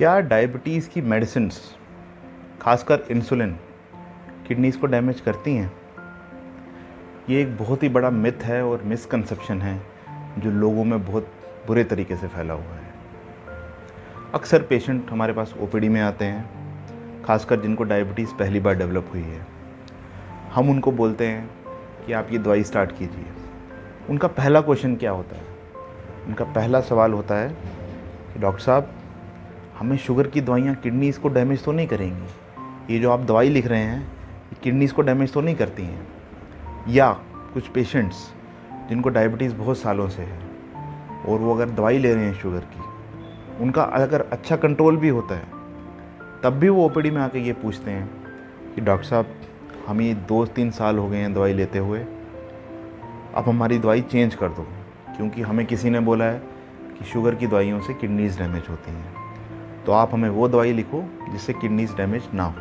क्या डायबिटीज़ की मेडिसिन्स, खासकर इंसुलिन, किडनीज़ को डैमेज करती हैं? ये एक बहुत ही बड़ा मिथ है और मिसकंसेप्शन है जो लोगों में बहुत बुरे तरीके से फैला हुआ है। अक्सर पेशेंट हमारे पास ओपीडी में आते हैं, खासकर जिनको डायबिटीज़ पहली बार डेवलप हुई है। हम उनको बोलते हैं कि आप ये दवाई स्टार्ट कीजिए। उनका पहला क्वेश्चन क्या होता है? उनका पहला सवाल होता है कि डॉक्टर साहब, हमें शुगर की दवाइयाँ किडनीज़ को डैमेज तो नहीं करेंगी? ये जो आप दवाई लिख रहे हैं ये किडनीज़ को डैमेज तो नहीं करती हैं? या कुछ पेशेंट्स जिनको डायबिटीज़ बहुत सालों से है और वो अगर दवाई ले रहे हैं शुगर की, उनका अगर अच्छा कंट्रोल भी होता है, तब भी वो ओपीडी में आके ये पूछते हैं कि डॉक्टर साहब, हमें ये 2-3 साल हो गए हैं दवाई लेते हुए, अब हमारी दवाई चेंज कर दो, क्योंकि हमें किसी ने बोला है कि शुगर की दवाइयों से किडनीज़ डैमेज होती हैं। तो आप हमें वो दवाई लिखो जिससे किडनीज़ डैमेज ना हो।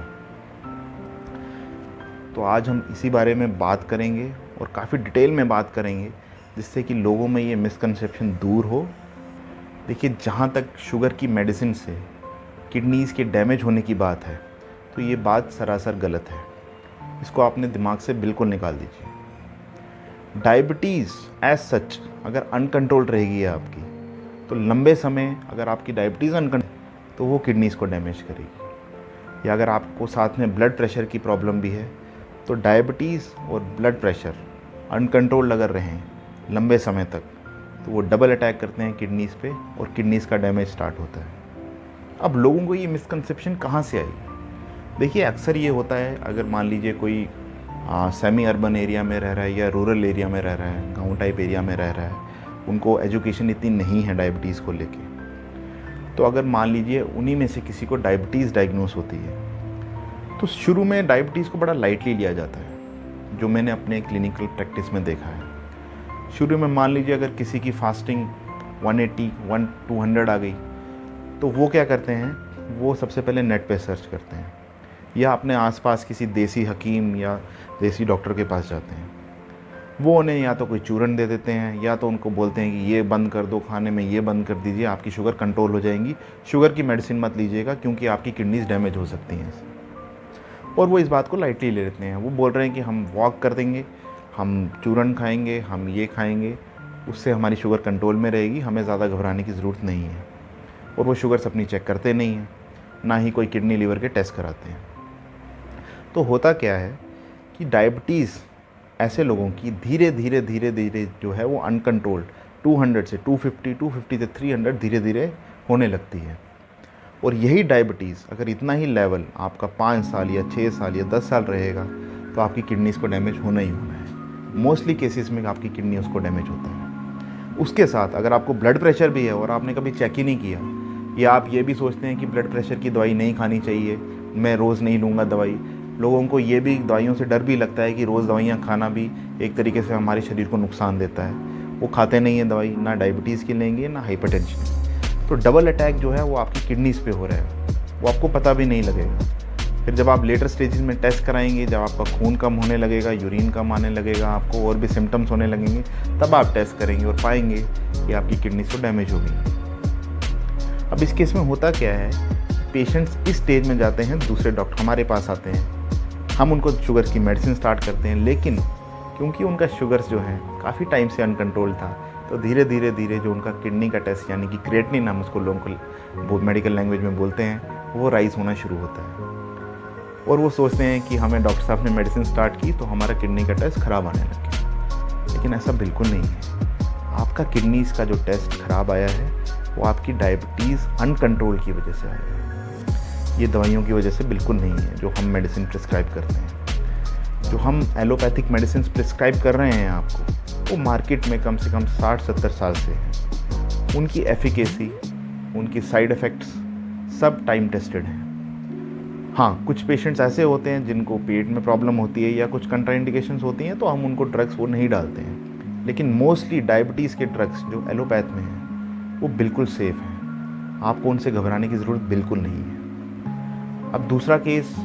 तो आज हम इसी बारे में बात करेंगे और काफ़ी डिटेल में बात करेंगे, जिससे कि लोगों में ये मिसकंसेप्शन दूर हो। देखिए, जहाँ तक शुगर की मेडिसिन से किडनीज़ के डैमेज होने की बात है, तो ये बात सरासर गलत है। इसको आपने दिमाग से बिल्कुल निकाल दीजिए। डायबिटीज़ एज सच अगर अनकंट्रोल्ड रहेगी आपकी, तो लंबे समय अगर आपकी डायबिटीज़ तो वो किडनीज़ को डैमेज करेगी। या अगर आपको साथ में ब्लड प्रेशर की प्रॉब्लम भी है, तो डायबिटीज़ और ब्लड प्रेशर अनकंट्रोल्ड अगर रहें लंबे समय तक, तो वो डबल अटैक करते हैं किडनीज़ पे और किडनीज़ का डैमेज स्टार्ट होता है। अब लोगों को ये मिसकंसेप्शन कहाँ से आई? देखिए, अक्सर ये होता है, अगर मान लीजिए कोई सेमी अर्बन एरिया में रह रहा है या रूरल एरिया में रह रहा है, गाँव टाइप एरिया में रह रहा है, उनको एजुकेशन इतनी नहीं है डायबिटीज़ को लेके, तो अगर मान लीजिए उन्हीं में से किसी को डायबिटीज़ डायग्नोस होती है, तो शुरू में डायबिटीज़ को बड़ा लाइटली लिया जाता है, जो मैंने अपने क्लिनिकल प्रैक्टिस में देखा है। शुरू में मान लीजिए अगर किसी की फास्टिंग 180-200 आ गई, तो वो क्या करते हैं, वो सबसे पहले नेट पे सर्च करते हैं या अपने आसपास किसी देसी हकीम या देसी डॉक्टर के पास जाते हैं। वो उन्हें या तो कोई चूरन दे देते हैं या तो उनको बोलते हैं कि ये बंद कर दो, खाने में ये बंद कर दीजिए, आपकी शुगर कंट्रोल हो जाएगी, शुगर की मेडिसिन मत लीजिएगा क्योंकि आपकी किडनीज़ डैमेज हो सकती हैं। और वो इस बात को लाइटली ले लेते हैं। वो बोल रहे हैं कि हम वॉक कर देंगे, हम चूरन खाएंगे, हम ये खाएंगे, उससे हमारी शुगर कंट्रोल में रहेगी, हमें ज़्यादा घबराने की ज़रूरत नहीं है। और वो शुगर्स अपनी चेक करते नहीं हैं, ना ही कोई किडनी लीवर के टेस्ट कराते हैं। तो होता क्या है कि डायबिटीज़ ऐसे लोगों की धीरे धीरे जो है वो अनकंट्रोल्ड 200 से 250 से 300 धीरे धीरे होने लगती है। और यही डायबिटीज़ अगर इतना ही लेवल आपका 5 साल या 6 साल या 10 साल रहेगा, तो आपकी किडनीज़ को डैमेज होना ही होना है। मोस्टली केसेस में आपकी किडनी उसको डैमेज होता है। उसके साथ अगर आपको ब्लड प्रेशर भी है और आपने कभी चेक ही नहीं किया, या आप ये भी सोचते हैं कि ब्लड प्रेशर की दवाई नहीं खानी चाहिए, मैं रोज़ नहीं लूँगा दवाई। लोगों को ये भी दवाइयों से डर भी लगता है कि रोज़ दवाइयाँ खाना भी एक तरीके से हमारे शरीर को नुकसान देता है। वो खाते नहीं हैं दवाई, ना डायबिटीज़ की लेंगे ना हाइपरटेंशन। तो डबल अटैक जो है वो आपकी किडनीज़ पे हो रहा है, वो आपको पता भी नहीं लगेगा। फिर जब आप लेटर स्टेजेस में टेस्ट कराएंगे, जब आपका खून कम होने लगेगा, यूरिन कम आने लगेगा, आपको और भी सिम्टम्स होने लगेंगे, तब आप टेस्ट करेंगे और पाएंगे कि आपकी किडनीज़ तो डैमेज हो गई। अब इस केस में होता क्या है, पेशेंट्स इस स्टेज में जाते हैं, दूसरे डॉक्टर हमारे पास आते हैं, हम उनको शुगर की मेडिसिन स्टार्ट करते हैं, लेकिन क्योंकि उनका शुगर्स जो है काफ़ी टाइम से अनकंट्रोल था, तो धीरे धीरे जो उनका किडनी का टेस्ट, यानी कि क्रिएटिनिन हम उसको लोग मेडिकल लैंग्वेज में बोलते हैं, वो राइज होना शुरू होता है। और वो सोचते हैं कि हमें डॉक्टर साहब ने मेडिसिन स्टार्ट की तो हमारा किडनी का टेस्ट ख़राब आने लग गया। लेकिन ऐसा बिल्कुल नहीं है। आपका किडनीज़ का जो टेस्ट ख़राब आया है, वो आपकी डायबिटीज़ अनकंट्रोल की वजह से आया है। ये दवाइयों की वजह से बिल्कुल नहीं है जो हम मेडिसिन प्रिस्क्राइब करते हैं। जो हम एलोपैथिक मेडिसिन प्रिस्क्राइब कर रहे हैं आपको, वो मार्केट में कम से कम 60-70 साल से है। उनकी एफिकेसी, उनकी साइड इफ़ेक्ट्स सब टाइम टेस्टेड हैं। हाँ, कुछ पेशेंट्स ऐसे होते हैं जिनको पेट में प्रॉब्लम होती है या कुछ कंट्राइंडिकेशंस होती हैं, तो हम उनको ड्रग्स वो नहीं डालते हैं। लेकिन मोस्टली डायबिटीज़ के ड्रग्स जो एलोपैथ में हैं, वो बिल्कुल सेफ़ हैं। आपको उनसे घबराने की ज़रूरत बिल्कुल नहीं है। अब दूसरा केस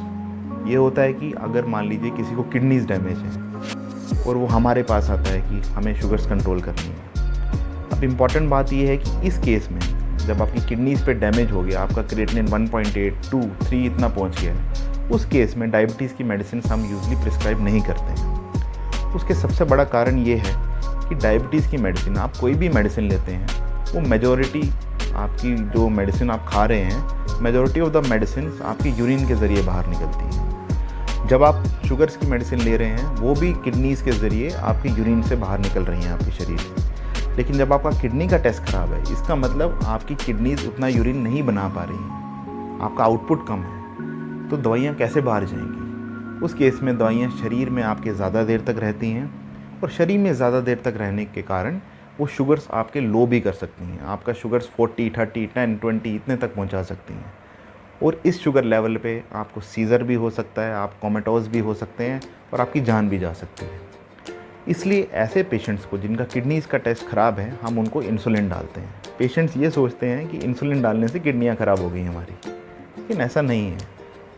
ये होता है कि अगर मान लीजिए किसी को किडनीज़ डैमेज है और वो हमारे पास आता है कि हमें शुगर्स कंट्रोल करनी है। अब इम्पॉर्टेंट बात ये है कि इस केस में जब आपकी किडनीज़ पे डैमेज हो गया, आपका क्रिएटिनिन 1.8, 2, 3 इतना पहुंच गया है, उस केस में डायबिटीज़ की मेडिसिन हम यूजली प्रिस्क्राइब नहीं करते हैं। उसके सबसे बड़ा कारण ये है कि डायबिटीज़ की मेडिसिन, आप कोई भी मेडिसिन लेते हैं, वो मेजॉरिटी आपकी जो मेडिसिन आप खा रहे हैं, मेजॉरिटी ऑफ द मेडिसिन आपकी यूरिन के ज़रिए बाहर निकलती है। जब आप शुगर्स की मेडिसिन ले रहे हैं, वो भी किडनीज़ के ज़रिए आपकी यूरिन से बाहर निकल रही हैं आपके शरीर से। लेकिन जब आपका किडनी का टेस्ट ख़राब है, इसका मतलब आपकी किडनीज़ उतना यूरिन नहीं बना पा रही हैं, आपका आउटपुट कम है, तो दवाइयाँ कैसे बाहर जाएंगी? उस केस में दवाइयाँ शरीर में आपके ज़्यादा देर तक रहती हैं, और शरीर में ज़्यादा देर तक रहने के कारण वो शुगर्स आपके लो भी कर सकती हैं। आपका शुगर्स 40, 30, 10, 20 इतने तक पहुँचा सकती हैं, और इस शुगर लेवल पे आपको सीज़र भी हो सकता है, आप कोमेटोज़ भी हो सकते हैं, और आपकी जान भी जा सकती है। इसलिए ऐसे पेशेंट्स को जिनका किडनीज़ का टेस्ट ख़राब है, हम उनको इंसुलिन डालते हैं। पेशेंट्स ये सोचते हैं कि इंसुलिन डालने से किडनियाँ ख़राब हो गई हमारी, लेकिन ऐसा नहीं है।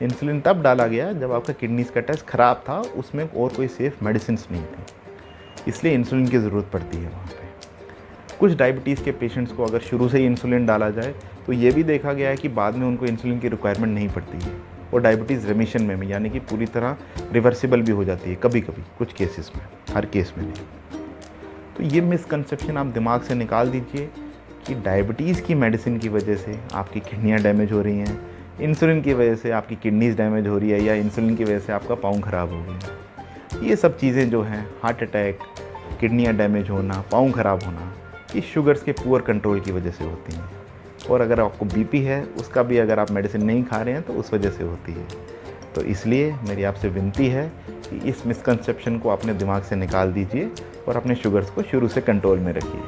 इंसुलिन तब डाला गया जब आपका किडनीज़ का टेस्ट ख़राब था, उसमें और कोई सेफ़ मेडिसिन्स नहीं थी, इसलिए इंसुलिन की ज़रूरत पड़ती है वहाँ पे। कुछ डायबिटीज़ के पेशेंट्स को अगर शुरू से ही इंसुलिन डाला जाए, तो ये भी देखा गया है कि बाद में उनको इंसुलिन की रिक्वायरमेंट नहीं पड़ती है, और डायबिटीज़ रेमिशन में यानी कि पूरी तरह रिवर्सिबल भी हो जाती है कभी कभी, कुछ केसेस में, हर केस में नहीं। तो ये मिसकंसेप्शन आप दिमाग से निकाल दीजिए कि डायबिटीज़ की मेडिसिन की वजह से आपकी किडनियाँ डैमेज हो रही हैं, इंसुलिन की वजह से आपकी किडनीज़ डैमेज हो रही है, या इंसुलिन की वजह से आपका पाँव ख़राब हो गया। ये सब चीज़ें जो हैं, हार्ट अटैक, किडनियाँ डैमेज होना, पाँव ख़राब होना, ये शुगर्स के पुअर कंट्रोल की वजह से होती हैं। और अगर आपको बीपी है, उसका भी अगर आप मेडिसिन नहीं खा रहे हैं, तो उस वजह से होती है। तो इसलिए मेरी आपसे विनती है कि इस मिसकंसेप्शन को अपने दिमाग से निकाल दीजिए और अपने शुगर्स को शुरू से कंट्रोल में रखिए।